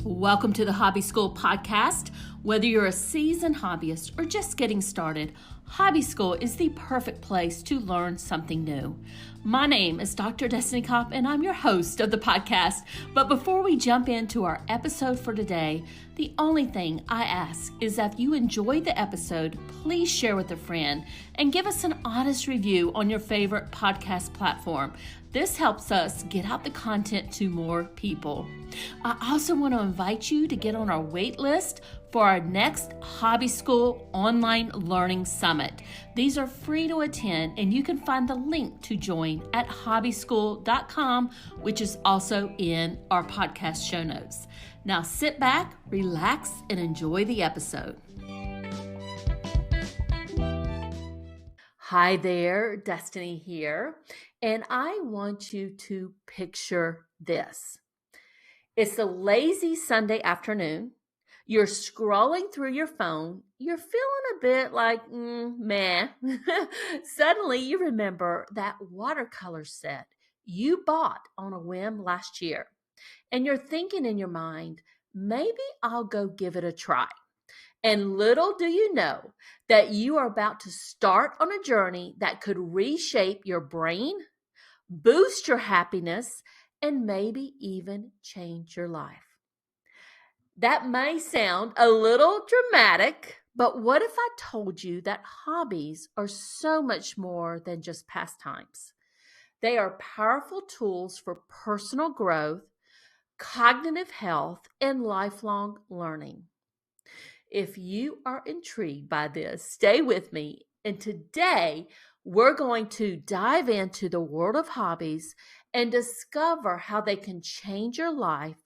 Welcome to the Hobby School podcast. Whether you're a seasoned hobbyist or just getting started, Hobby School is the perfect place to learn something new. My name is Dr. Destiny Kopp, and I'm your host of the podcast. But before we jump into our episode for today, the only thing I ask is that if you enjoyed the episode, please share with a friend and give us an honest review on your favorite podcast platform. This helps us get out the content to more people. I also want to invite you to get on our wait list for our next Hobby School Online Learning Summit. These are free to attend, and you can find the link to join at hobbyschool.com, which is also in our podcast show notes. Now sit back, relax, and enjoy the episode. Hi there, Destiny here, and I want you to picture this. It's a lazy Sunday afternoon. You're scrolling through your phone. You're feeling a bit like, meh. Suddenly you remember that watercolor set you bought on a whim last year. And you're thinking in your mind, maybe I'll go give it a try. And little do you know that you are about to start on a journey that could reshape your brain, boost your happiness, and maybe even change your life. That may sound a little dramatic, but what if I told you that hobbies are so much more than just pastimes? They are powerful tools for personal growth, cognitive health, and lifelong learning. If you are intrigued by this, stay with me. And today, we're going to dive into the world of hobbies and discover how they can change your life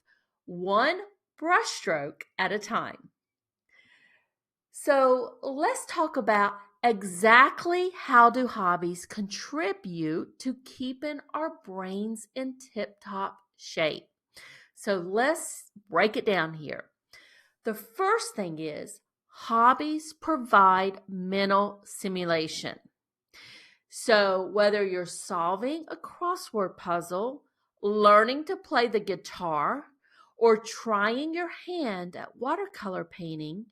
one brushstroke at a time. So let's talk about exactly how do hobbies contribute to keeping our brains in tip-top shape. So let's break it down here. The first thing is hobbies provide mental stimulation. So whether you're solving a crossword puzzle, learning to play the guitar, or trying your hand at watercolor painting,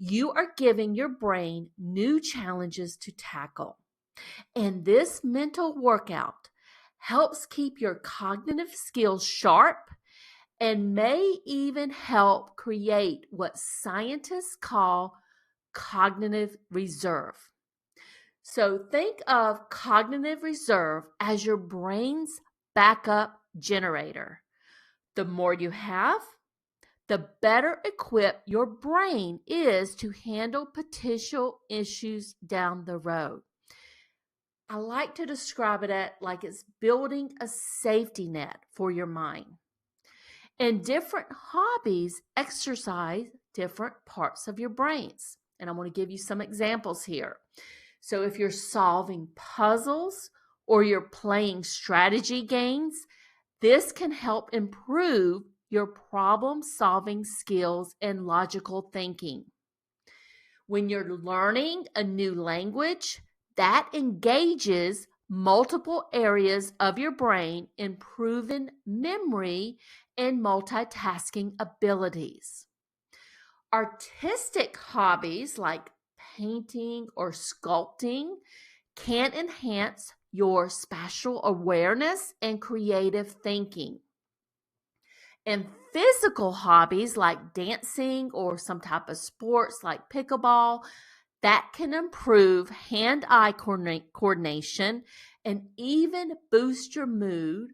you are giving your brain new challenges to tackle. And this mental workout helps keep your cognitive skills sharp and may even help create what scientists call cognitive reserve. So think of cognitive reserve as your brain's backup generator. The more you have, the better equipped your brain is to handle potential issues down the road. I like to describe it like it's building a safety net for your mind. And different hobbies exercise different parts of your brains. And I want to give you some examples here. So if you're solving puzzles or you're playing strategy games, this can help improve your problem-solving skills and logical thinking. When you're learning a new language, that engages multiple areas of your brain, improving memory and multitasking abilities. Artistic hobbies like painting or sculpting can enhance your spatial awareness and creative thinking. And physical hobbies like dancing or some type of sports like pickleball, that can improve hand-eye coordination and even boost your mood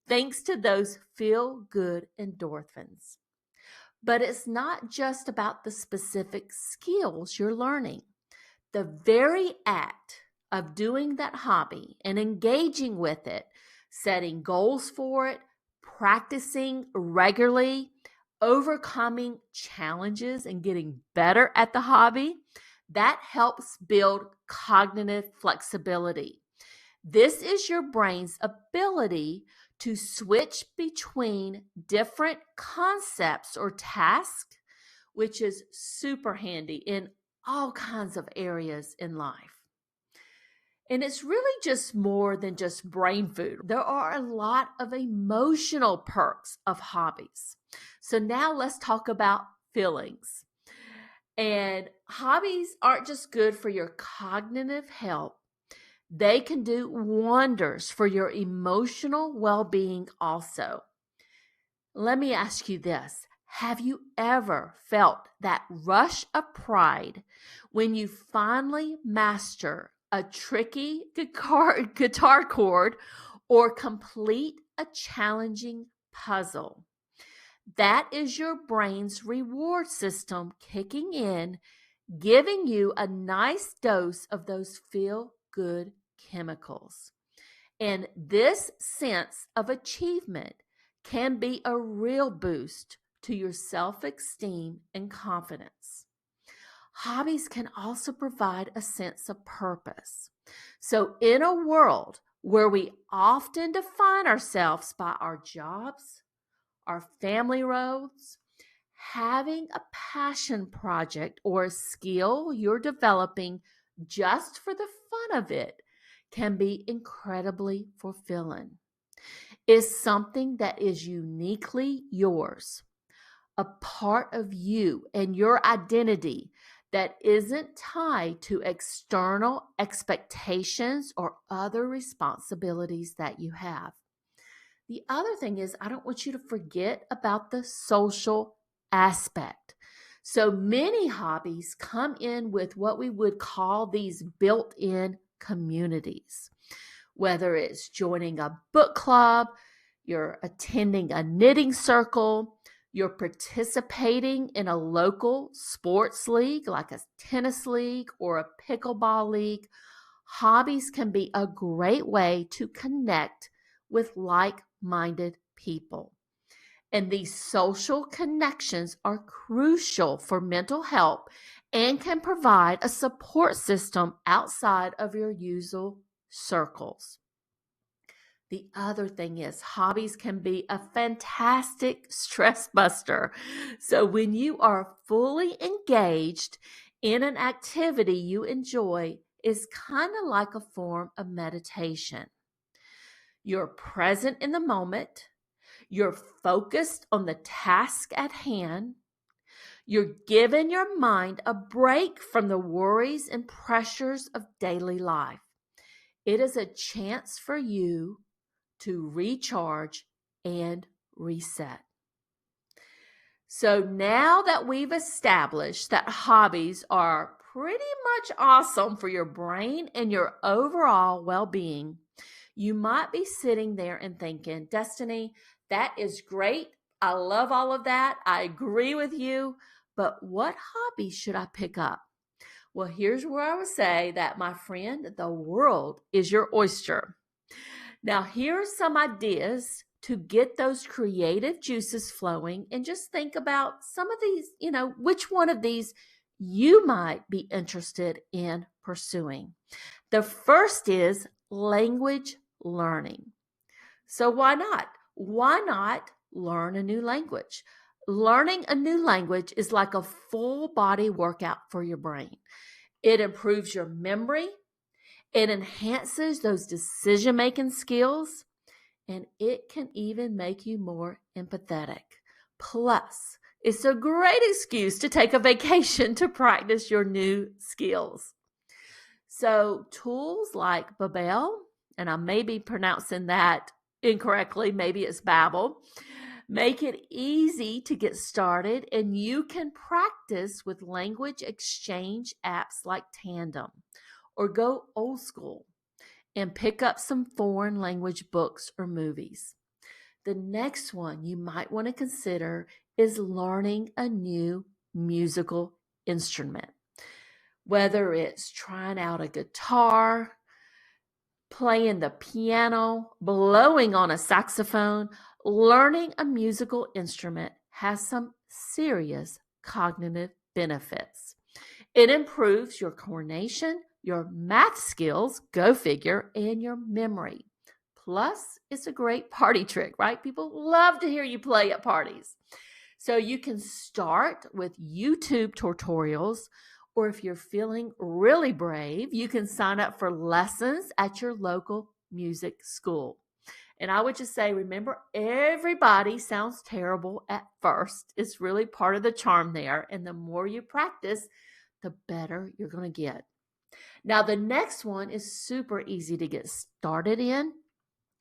thanks to those feel-good endorphins. But it's not just about the specific skills you're learning. The very act of doing that hobby and engaging with it, setting goals for it, practicing regularly, overcoming challenges and getting better at the hobby, that helps build cognitive flexibility. This is your brain's ability to switch between different concepts or tasks, which is super handy in all kinds of areas in life. And it's really just more than just brain food. There are a lot of emotional perks of hobbies. So now let's talk about feelings. And hobbies aren't just good for your cognitive health, they can do wonders for your emotional well being also. Let me ask you this. Have you ever felt that rush of pride when you finally master a tricky guitar chord or complete a challenging puzzle? That is your brain's reward system kicking in, giving you a nice dose of those feel good chemicals. And this sense of achievement can be a real boost to your self esteem and confidence. Hobbies can also provide a sense of purpose. So, in a world where we often define ourselves by our jobs, our family roles, having a passion project or a skill you're developing just for the fun of it can be incredibly fulfilling. It's something that is uniquely yours, a part of you and your identity that isn't tied to external expectations or other responsibilities that you have. The other thing is, I don't want you to forget about the social aspect. So many hobbies come in with what we would call these built in communities, whether it's joining a book club, you're attending a knitting circle, you're participating in a local sports league like a tennis league or a pickleball league. Hobbies can be a great way to connect with like-minded people. And these social connections are crucial for mental health and can provide a support system outside of your usual circles. The other thing is, hobbies can be a fantastic stress buster. So, when you are fully engaged in an activity you enjoy, it's kind of like a form of meditation. You're present in the moment, you're focused on the task at hand, you're giving your mind a break from the worries and pressures of daily life. It is a chance for you to recharge and reset. So now that we've established that hobbies are pretty much awesome for your brain and your overall well-being, you might be sitting there and thinking, Destiny, that is great. I love all of that. I agree with you. But what hobby should I pick up? Well, here's where I would say that, my friend, the world is your oyster. Now, here are some ideas to get those creative juices flowing, and just think about some of these, which one of these you might be interested in pursuing. The first is language learning. So why not? Why not learn a new language? Learning a new language is like a full body workout for your brain. It improves your memory, it enhances those decision-making skills, and it can even make you more empathetic. Plus, it's a great excuse to take a vacation to practice your new skills. So, tools like Babel, and I may be pronouncing that incorrectly, maybe it's Babel, make it easy to get started, and you can practice with language exchange apps like Tandem, or go old school and pick up some foreign language books or movies. The next one you might want to consider is learning a new musical instrument. Whether it's trying out a guitar, playing the piano, blowing on a saxophone, learning a musical instrument has some serious cognitive benefits. It improves your coordination, your math skills, go figure, and your memory. Plus, it's a great party trick, right? People love to hear you play at parties. So you can start with YouTube tutorials, or if you're feeling really brave, you can sign up for lessons at your local music school. And I would just say, remember, everybody sounds terrible at first. It's really part of the charm there. And the more you practice, the better you're going to get. Now, the next one is super easy to get started in.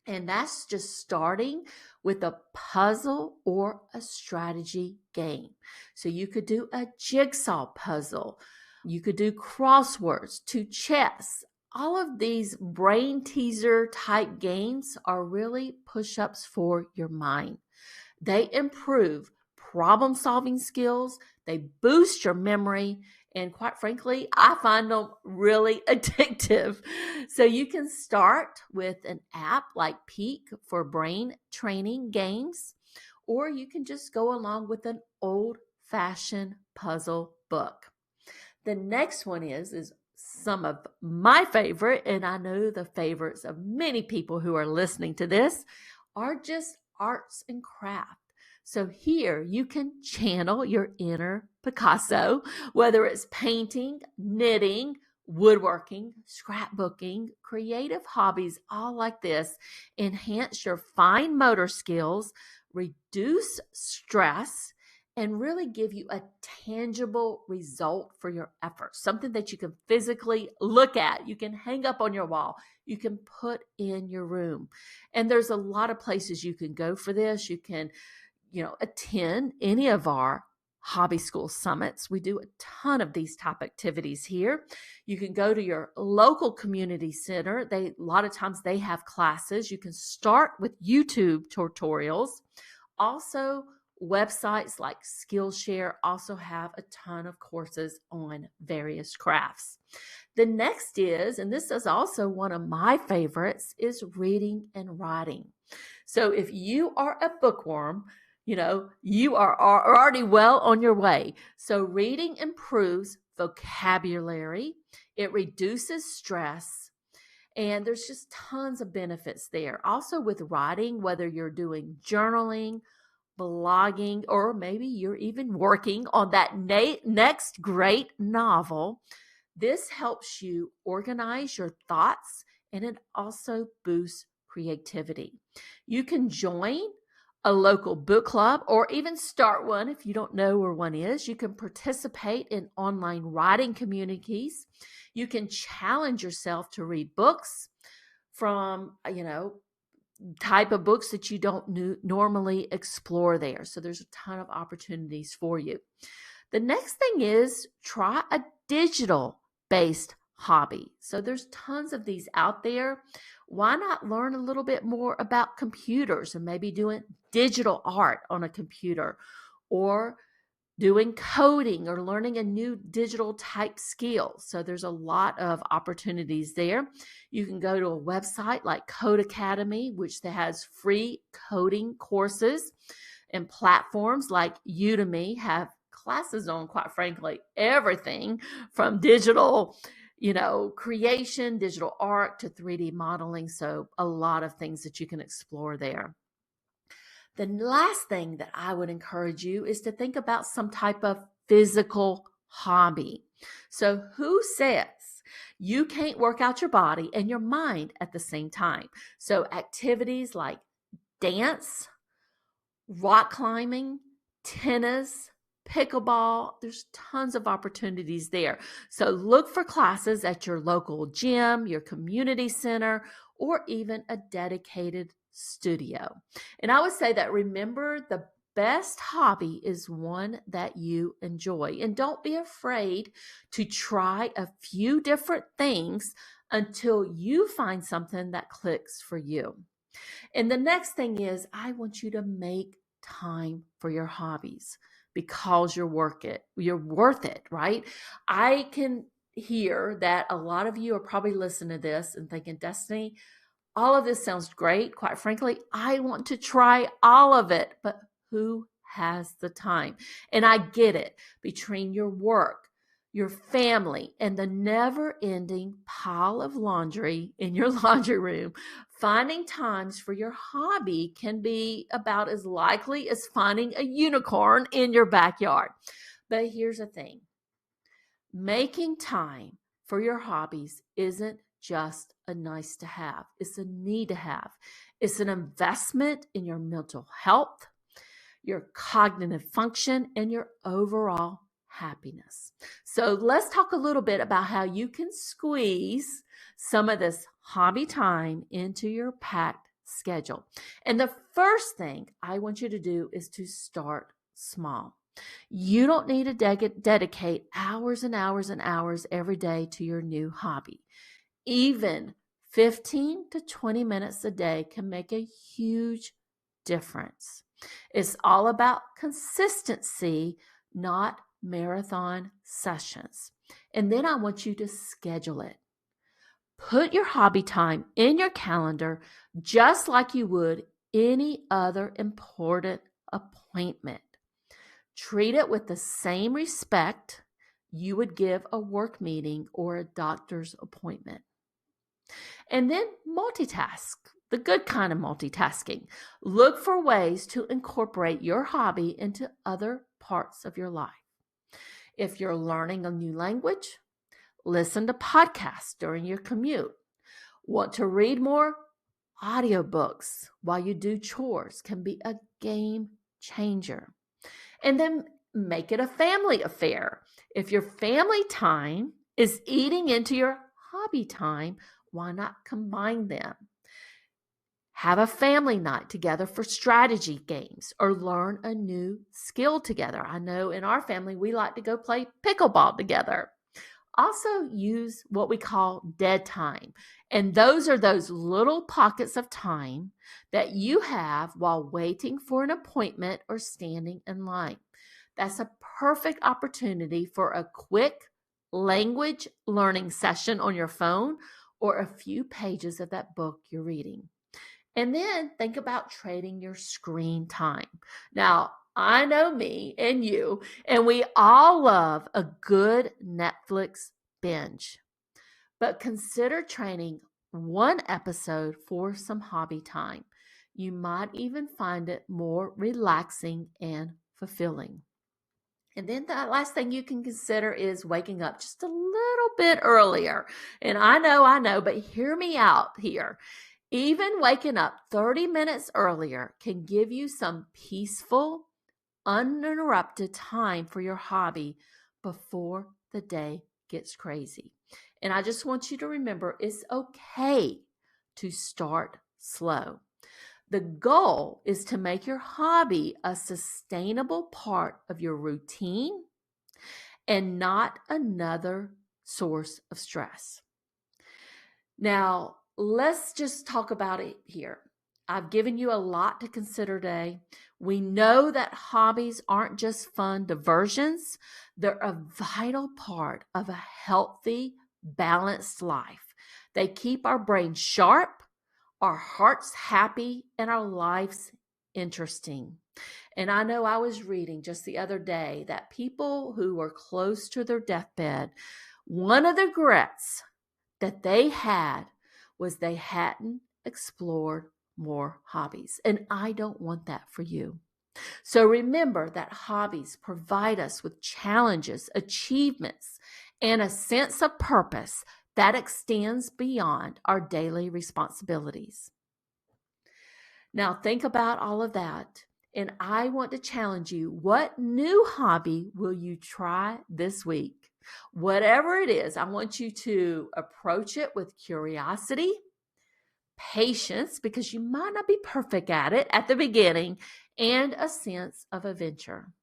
And that's just starting with a puzzle or a strategy game. So you could do a jigsaw puzzle. You could do crosswords, to chess. All of these brain teaser type games are really push-ups for your mind. They improve problem solving skills, they boost your memory, and quite frankly, I find them really addictive. So you can start with an app like Peak for brain training games, or you can just go along with an old fashioned puzzle book. The next one is some of my favorite, and I know the favorites of many people who are listening to this, are just arts and craft. So here you can channel your inner Picasso, whether it's painting, knitting, woodworking, scrapbooking, creative hobbies, all like this. Enhance your fine motor skills, reduce stress, and really give you a tangible result for your efforts, something that you can physically look at, you can hang up on your wall, you can put in your room. And there's a lot of places you can go for this. You can, attend any of our hobby school summits. We do a ton of these type activities here. You can go to your local community center. A lot of times they have classes. You can start with YouTube tutorials. Also, websites like Skillshare also have a ton of courses on various crafts. The next is, and this is also one of my favorites, is reading and writing. So if you are a bookworm, you are already well on your way. So reading improves vocabulary, it reduces stress, and there's just tons of benefits there. Also with writing, whether you're doing journaling, blogging, or maybe you're even working on that next great novel, this helps you organize your thoughts, and it also boosts creativity. You can join a local book club or even start one if you don't know where one is. You can participate in online writing communities. You can challenge yourself to read books from, type of books that you don't normally explore there. So there's a ton of opportunities for you. The next thing is try a digital based hobby. So there's tons of these out there. Why not learn a little bit more about computers and maybe doing digital art on a computer, or doing coding or learning a new digital type skill. So there's a lot of opportunities there. You can go to a website like Code Academy, which has free coding courses, and platforms like Udemy have classes on, quite frankly, everything from digital, creation, digital art, to 3D modeling. So a lot of things that you can explore there. The last thing that I would encourage you is to think about some type of physical hobby. So who says you can't work out your body and your mind at the same time? So activities like dance, rock climbing, tennis, pickleball, there's tons of opportunities there. So look for classes at your local gym, your community center, or even a dedicated studio. And I would say that, remember, the best hobby is one that you enjoy. And don't be afraid to try a few different things until you find something that clicks for you. And the next thing is, I want you to make time for your hobbies, because you're worth it, right? I can hear that a lot of you are probably listening to this and thinking, Destiny, all of this sounds great. Quite frankly, I want to try all of it, but who has the time? And I get it. Between your work, your family, and the never-ending pile of laundry in your laundry room, finding times for your hobby can be about as likely as finding a unicorn in your backyard. But here's the thing. Making time for your hobbies isn't just a nice to have. It's a need to have. It's an investment in your mental health, your cognitive function, and your overall happiness. So let's talk a little bit about how you can squeeze some of this hobby time into your packed schedule. And the first thing I want you to do is to start small. You don't need to dedicate hours and hours and hours every day to your new hobby. Even 15 to 20 minutes a day can make a huge difference. It's all about consistency, not marathon sessions. And then I want you to schedule it. Put your hobby time in your calendar just like you would any other important appointment. Treat it with the same respect you would give a work meeting or a doctor's appointment. And then multitask, the good kind of multitasking. Look for ways to incorporate your hobby into other parts of your life. If you're learning a new language, listen to podcasts during your commute. Want to read more? Audiobooks while you do chores can be a game changer. And then make it a family affair. If your family time is eating into your hobby time, why not combine them? Have a family night together for strategy games or learn a new skill together. I know in our family, we like to go play pickleball together. Also use what we call dead time. And those are those little pockets of time that you have while waiting for an appointment or standing in line. That's a perfect opportunity for a quick language learning session on your phone or a few pages of that book you're reading. And then think about trading your screen time. Now, I know me and you, and we all love a good Netflix binge. But consider trading one episode for some hobby time. You might even find it more relaxing and fulfilling. And then the last thing you can consider is waking up just a little bit earlier. And I know, but hear me out here. Even waking up 30 minutes earlier can give you some peaceful, uninterrupted time for your hobby before the day gets crazy. And I just want you to remember it's okay to start slow. The goal is to make your hobby a sustainable part of your routine and not another source of stress. Now, let's just talk about it here. I've given you a lot to consider today. We know that hobbies aren't just fun diversions. They're a vital part of a healthy, balanced life. They keep our brains sharp, our hearts happy, and our lives interesting. And I know I was reading just the other day that people who were close to their deathbed, one of the regrets that they had was they hadn't explored more hobbies. And I don't want that for you. So remember that hobbies provide us with challenges, achievements, and a sense of purpose that extends beyond our daily responsibilities. Now think about all of that. And I want to challenge you, what new hobby will you try this week? Whatever it is, I want you to approach it with curiosity, patience, because you might not be perfect at it at the beginning, and a sense of adventure.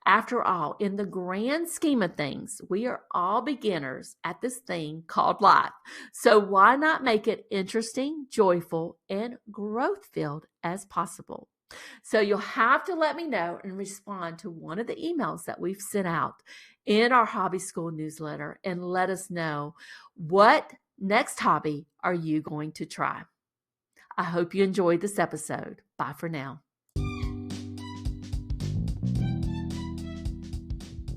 After all, in the grand scheme of things, we are all beginners at this thing called life. So why not make it interesting, joyful, and growth-filled as possible? So you'll have to let me know and respond to one of the emails that we've sent out in our Hobby School newsletter and let us know what next hobby are you going to try. I hope you enjoyed this episode. Bye for now.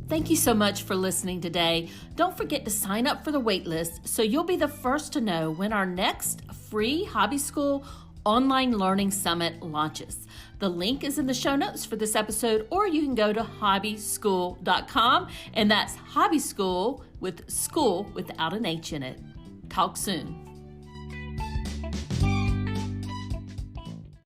Thank you so much for listening today. Don't forget to sign up for the waitlist so you'll be the first to know when our next free Hobby School Online Learning Summit launches. The link is in the show notes for this episode, or you can go to hobbyschool.com, and that's Hobby School with school without an H in it. Talk soon.